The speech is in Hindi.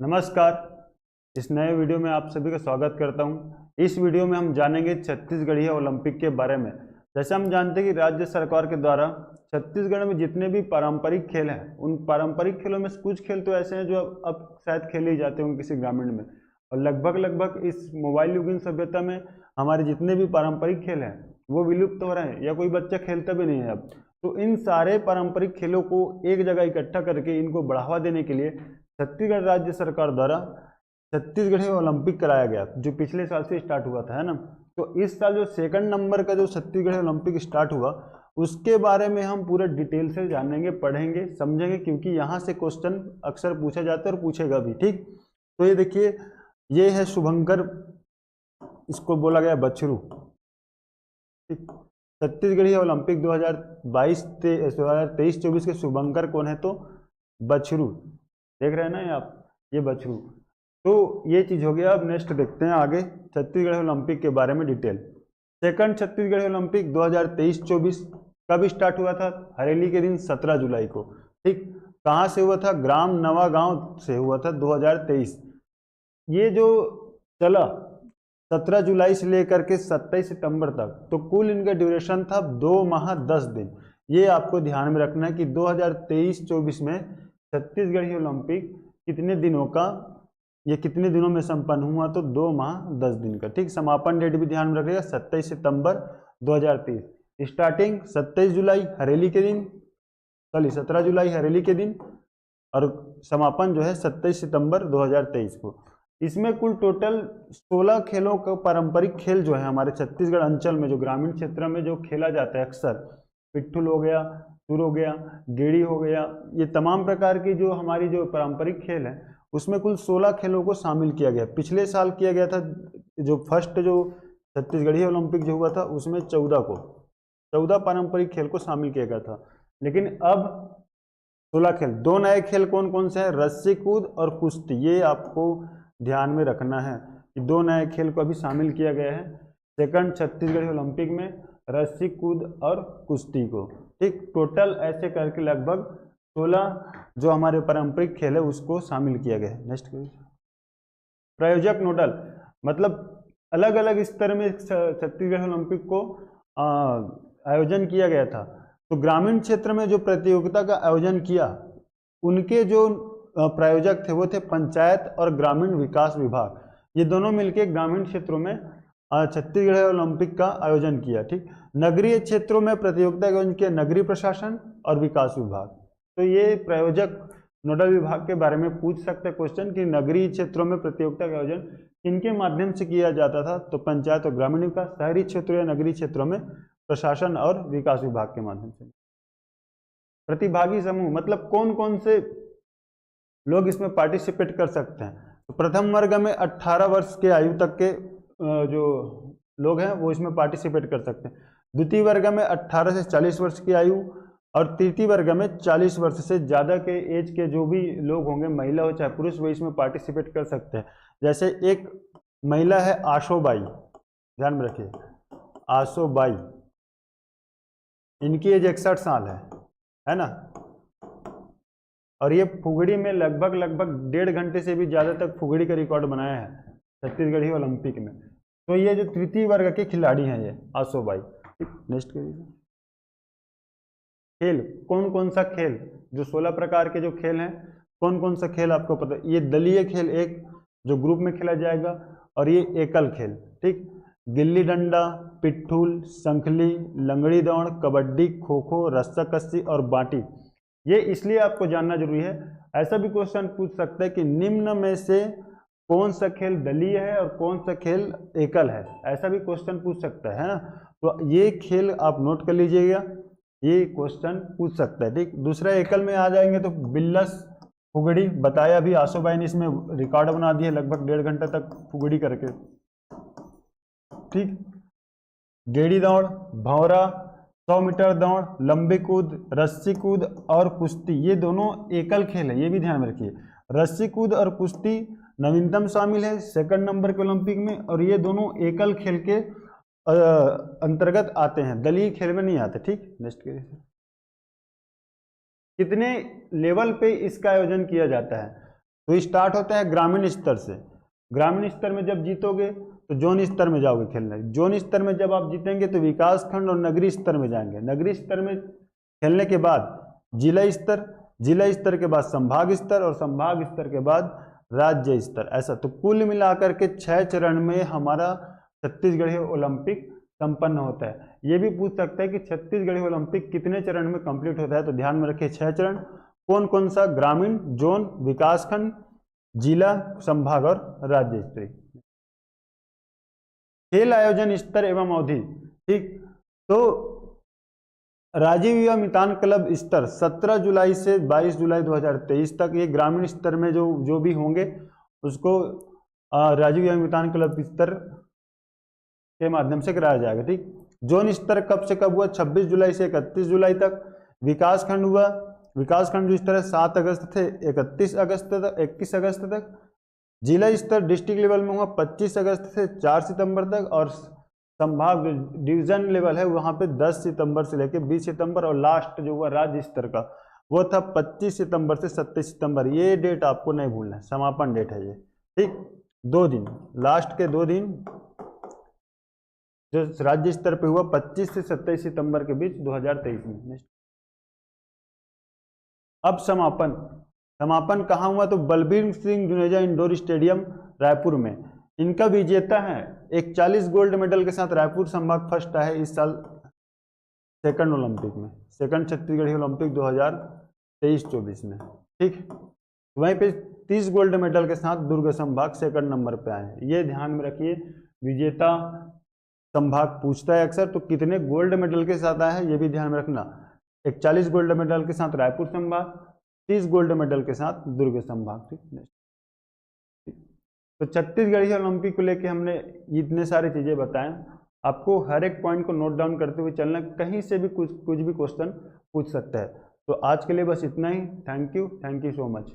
नमस्कार। इस नए वीडियो में आप सभी का स्वागत करता हूं। इस वीडियो में हम जानेंगे छत्तीसगढ़ीय ओलंपिक के बारे में। जैसे हम जानते हैं कि राज्य सरकार के द्वारा छत्तीसगढ़ में जितने भी पारंपरिक खेल हैं, उन पारंपरिक खेलों में कुछ खेल तो ऐसे हैं जो अब शायद खेले ही जाते होंगे किसी ग्रामीण में, और लगभग इस मोबाइल युगीन सभ्यता में हमारे जितने भी पारंपरिक खेल हैं वो विलुप्त हो रहे हैं या कोई बच्चा खेलता भी नहीं है अब। तो इन सारे पारंपरिक खेलों को एक जगह इकट्ठा करके इनको बढ़ावा देने के लिए छत्तीसगढ़ राज्य सरकार द्वारा छत्तीसगढ़ी ओलंपिक कराया गया, जो पिछले साल से स्टार्ट हुआ था, है ना। तो इस साल जो सेकंड नंबर का जो छत्तीसगढ़ी ओलंपिक स्टार्ट हुआ उसके बारे में हम पूरे डिटेल से जानेंगे, पढ़ेंगे, समझेंगे, क्योंकि यहाँ से क्वेश्चन अक्सर पूछा जाता है और पूछेगा भी। ठीक, तो ये देखिए, ये है शुभंकर, इसको बोला गया बछरू। ठीक, छत्तीसगढ़ी ओलंपिक 2023-24 के शुभंकर कौन है? तो बछरू, देख रहे हैं ना ये आप, ये बछरू। तो ये चीज हो गया। अब नेक्स्ट देखते हैं आगे छत्तीसगढ़ ओलंपिक के बारे में डिटेल। सेकंड छत्तीसगढ़ ओलंपिक 2023-24 कब स्टार्ट हुआ था? हरेली के दिन 17 जुलाई को। ठीक, कहाँ से हुआ था? ग्राम नवागांव से हुआ था 2023। ये जो चला 17 जुलाई से लेकर के 27 सितंबर तक, तो कुल इनका ड्यूरेशन था 2 माह 10 दिन। ये आपको ध्यान में रखना है कि 2023-24 में छत्तीसगढ़ी ओलंपिक कितने दिनों का, ये कितने दिनों में संपन्न हुआ? तो 2 माह 10 दिन का। ठीक, समापन डेट भी ध्यान में रखिएगा 27 सितंबर 2023। स्टार्टिंग 27 जुलाई हरेली के दिन, 17 जुलाई हरेली के दिन, और समापन जो है 27 सितंबर 2023 को। इसमें कुल टोटल 16 खेलों का पारंपरिक खेल जो है हमारे छत्तीसगढ़ अंचल में, जो ग्रामीण क्षेत्र में जो खेला जाता है अक्सर, पिट्ठुल हो गया, सुर हो गया, गेड़ी हो गया, ये तमाम प्रकार की जो हमारी जो पारंपरिक खेल है उसमें कुल 16 खेलों को शामिल किया गया। पिछले साल किया गया था, जो फर्स्ट जो छत्तीसगढ़ी ओलंपिक जो हुआ था उसमें 14 पारंपरिक खेल को शामिल किया गया था, लेकिन अब 16 खेल। 2 नए खेल कौन कौन से हैं? रस्सी कूद और कुश्ती। ये आपको ध्यान में रखना है कि 2 नए खेल को अभी शामिल किया गया है सेकंड छत्तीसगढ़ी ओलंपिक में, रस्सी कूद और कुश्ती को। ठीक, टोटल ऐसे करके लगभग 16 जो हमारे पारंपरिक खेल है उसको शामिल किया गया है। नेक्स्ट प्रायोजक नोडल, मतलब अलग अलग स्तर में छत्तीसगढ़ ओलंपिक को आयोजन किया गया था। तो ग्रामीण क्षेत्र में जो प्रतियोगिता का आयोजन किया, उनके जो प्रायोजक थे वो थे पंचायत और ग्रामीण विकास विभाग। ये दोनों मिलकर ग्रामीण क्षेत्रों में छत्तीसगढ़ ओलंपिक का आयोजन किया। ठीक, नगरीय क्षेत्रों में प्रतियोगिता का आयोजन किया नगरीय प्रशासन और विकास विभाग। तो ये प्रायोजक नोडल विभाग के बारे में पूछ सकते हैं क्वेश्चन कि नगरीय क्षेत्रों में प्रतियोगिता का आयोजन किनके माध्यम से किया जाता था? तो पंचायत और ग्रामीण विकास। शहरी क्षेत्रों या नगरीय क्षेत्रों में प्रशासन और विकास विभाग के माध्यम से। प्रतिभागी समूह, मतलब कौन कौन से लोग इसमें पार्टिसिपेट कर सकते हैं? तो प्रथम वर्ग में 18 वर्ष के आयु तक के जो लोग हैं वो इसमें पार्टिसिपेट कर सकते हैं। द्वितीय वर्ग में 18 से 40 वर्ष की आयु, और तृतीय वर्ग में 40 वर्ष से ज़्यादा के एज के जो भी लोग होंगे, महिला हो चाहे पुरुष, वो इसमें पार्टिसिपेट कर सकते हैं। जैसे एक महिला है आशोबाई, ध्यान में रखिए, आशोबाई, इनकी एज 61 साल है ना। और ये फुगड़ी में लगभग 1.5 घंटे से भी ज़्यादा तक फुगड़ी का रिकॉर्ड बनाया है छत्तीसगढ़ी ओलंपिक में। तो ये जो तृतीय वर्ग के खिलाड़ी हैं ये आशोबाई। नेक्स्ट करिए। खेल, कौन कौन सा खेल, जो 16 प्रकार के जो खेल हैं, कौन कौन सा खेल आपको पता है? ये दलीय खेल एक जो ग्रुप में खेला जाएगा, और ये एकल खेल। ठीक, गिल्ली डंडा, पिट्ठूल, संखली, लंगड़ी दौड़, कबड्डी, खो खो, रस्साकस्सी और बाटी। ये इसलिए आपको जानना जरूरी है, ऐसा भी क्वेश्चन पूछ सकता है कि निम्न में से कौन सा खेल दलीय है और कौन सा खेल एकल है, ऐसा भी क्वेश्चन पूछ सकता है ना। तो ये खेल आप नोट कर लीजिएगा, ये क्वेश्चन पूछ सकता है। ठीक, दूसरा एकल में आ जाएंगे तो बिल्लस फुगड़ी, बताया भी आशोबाई ने इसमें रिकॉर्ड बना दिया लगभग 1.5 घंटे तक फुगड़ी करके। ठीक, गेड़ी दौड़, भंवरा, 100 मीटर दौड़, लंबी कूद, रस्सी कूद और कुश्ती, ये दोनों एकल खेल है, ये भी ध्यान में रखिए। रस्सी कूद और कुश्ती नवीनतम शामिल है सेकंड नंबर के ओलंपिक में, और ये दोनों एकल खेल के अंतर्गत आते हैं, दलीय खेल में नहीं आते। ठीक, नेक्स्ट करिए। कितने लेवल पे इसका आयोजन किया जाता है? तो स्टार्ट होता है ग्रामीण स्तर से। ग्रामीण स्तर में जब जीतोगे तो जोन स्तर में जाओगे खेलने। जोन स्तर में जब आप जीतेंगे तो विकास खंड और नगरीय स्तर में जाएंगे। नगरीय स्तर में खेलने के बाद जिला स्तर, जिला स्तर के बाद संभाग स्तर और संभाग स्तर के बाद राज्य स्तर। ऐसा तो कुल मिलाकर के 6 चरण में हमारा छत्तीसगढ़ी ओलंपिक संपन्न होता है। ये भी पूछ सकता है कि छत्तीसगढ़ी ओलंपिक कितने चरण में कंप्लीट होता है, तो ध्यान में रखिए 6 चरण। कौन कौन सा? ग्रामीण, जोन, विकासखंड, जिला, संभाग और राज्य स्तरीय। खेल आयोजन स्तर एवं अवधि, ठीक। तो राजीव युवा मितान क्लब स्तर 17 जुलाई से 22 जुलाई 2023 तक, ये ग्रामीण स्तर में जो भी होंगे उसको राजीव युवा मितान क्लब स्तर के माध्यम से कराया जाएगा, ठीक। जोन स्तर कब से कब हुआ? 26 जुलाई से 31 जुलाई तक। विकास खंड हुआ, विकास खंड जो स्तर है 7 अगस्त से 31 अगस्त तक, 21 अगस्त तक। जिला स्तर डिस्ट्रिक्ट लेवल में हुआ 25 अगस्त से 4 सितंबर तक, और संभाग डिवीजन लेवल है वहां पे 10 सितंबर से लेकर 20 सितंबर, और लास्ट जो हुआ राज्य स्तर का वो था 25 सितंबर से 27 सितंबर। ये डेट आपको नहीं भूलना है, समापन डेट है ये, ठीक। 2 दिन, लास्ट के 2 दिन जो राज्य स्तर पे हुआ 25 से 27 सितंबर के बीच 2023 में। अब समापन, समापन कहाँ हुआ? तो बलबीर सिंह जुनेजा इंडोर स्टेडियम रायपुर में। इनका विजेता है 41 गोल्ड मेडल के साथ रायपुर संभाग फर्स्ट है इस साल सेकंड ओलंपिक में, सेकंड छत्तीसगढ़ी ओलंपिक 2023-24 में, ठीक। वहीं पे 30 गोल्ड मेडल के साथ दुर्ग संभाग सेकंड नंबर पे आए हैं। ये ध्यान में रखिए, विजेता संभाग पूछता है अक्सर, तो कितने गोल्ड मेडल के साथ आया है ये भी ध्यान में रखना। 41 गोल्ड मेडल के साथ रायपुर संभाग, 30 गोल्ड मेडल के साथ दुर्ग संभाग, ठीक। तो छत्तीसगढ़ी ओलंपिक को लेके हमने इतने सारी चीजें बताएं। आपको हर एक पॉइंट को नोट डाउन करते हुए चलना, कहीं से भी कुछ भी क्वेश्चन पूछ सकता है। तो आज के लिए बस इतना ही। Thank you so much.